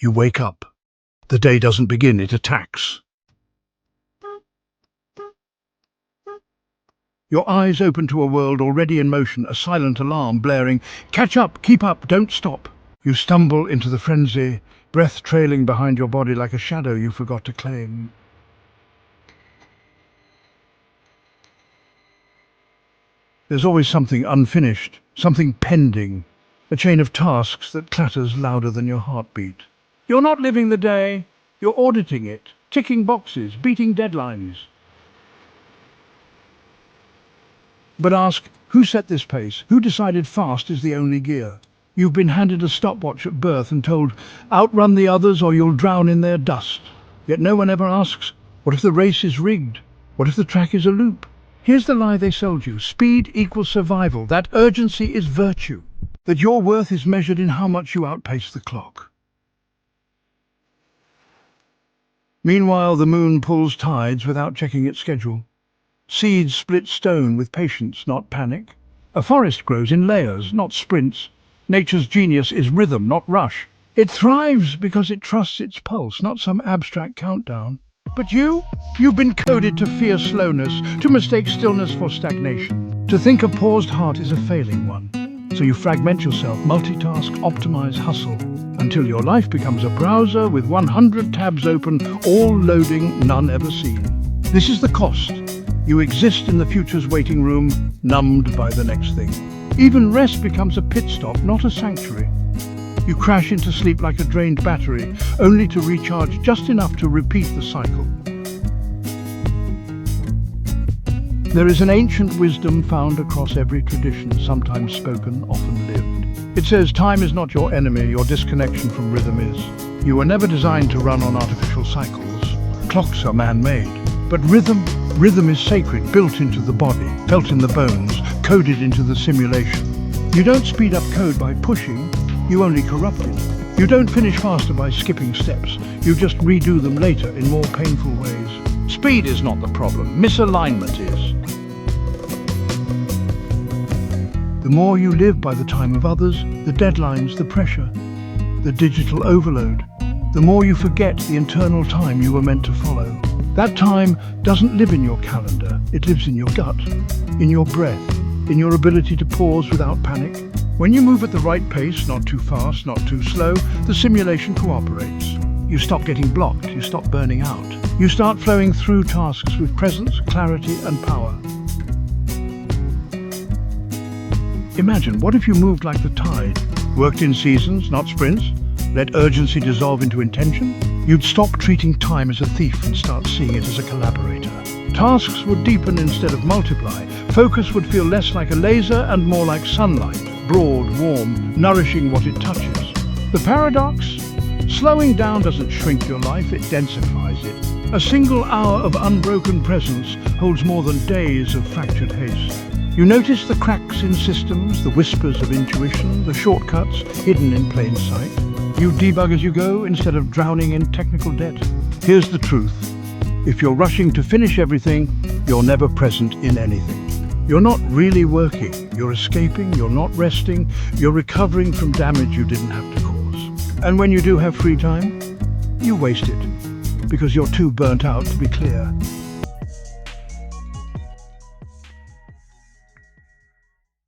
You wake up. The day doesn't begin, it attacks. Your eyes open to a world already in motion, a silent alarm blaring. Catch up, keep up, don't stop. You stumble into the frenzy, breath trailing behind your body like a shadow you forgot to claim. There's always something unfinished, something pending, a chain of tasks that clatters louder than your heartbeat. You're not living the day, you're auditing it, ticking boxes, beating deadlines. But ask, who set this pace? Who decided fast is the only gear? You've been handed a stopwatch at birth and told, outrun the others or you'll drown in their dust. Yet no one ever asks, what if the race is rigged? What if the track is a loop? Here's the lie they sold you. Speed equals survival. That urgency is virtue. That your worth is measured in how much you outpace the clock. Meanwhile, the moon pulls tides without checking its schedule. Seeds split stone with patience, not panic. A forest grows in layers, not sprints. Nature's genius is rhythm, not rush. It thrives because it trusts its pulse, not some abstract countdown. But you've been coded to fear slowness, to mistake stillness for stagnation. To think a paused heart is a failing one. So you fragment yourself, multitask, optimize, hustle, until your life becomes a browser with 100 tabs open, all loading, none ever seen. This is the cost. You exist in the future's waiting room, numbed by the next thing. Even rest becomes a pit stop, not a sanctuary. You crash into sleep like a drained battery, only to recharge just enough to repeat the cycle. There is an ancient wisdom found across every tradition, sometimes spoken, often lived. It says time is not your enemy, your disconnection from rhythm is. You were never designed to run on artificial cycles. Clocks are man-made. But rhythm is sacred, built into the body, felt in the bones, coded into the simulation. You don't speed up code by pushing, you only corrupt it. You don't finish faster by skipping steps, you just redo them later in more painful ways. Speed is not the problem, misalignment is. The more you live by the time of others, the deadlines, the pressure, the digital overload, the more you forget the internal time you were meant to follow. That time doesn't live in your calendar, it lives in your gut, in your breath, in your ability to pause without panic. When you move at the right pace, not too fast, not too slow, the simulation cooperates. You stop getting blocked, you stop burning out. You start flowing through tasks with presence, clarity, and power. Imagine, what if you moved like the tide, worked in seasons, not sprints, let urgency dissolve into intention? You'd stop treating time as a thief and start seeing it as a collaborator. Tasks would deepen instead of multiply. Focus would feel less like a laser and more like sunlight, broad, warm, nourishing what it touches. The paradox? Slowing down doesn't shrink your life, it densifies it. A single hour of unbroken presence holds more than days of fractured haste. You notice the cracks in systems, the whispers of intuition, the shortcuts hidden in plain sight. You debug as you go instead of drowning in technical debt. Here's the truth. If you're rushing to finish everything, you're never present in anything. You're not really working. You're escaping, you're not resting, you're recovering from damage you didn't have to cause. And when you do have free time, you waste it, because you're too burnt out to be clear.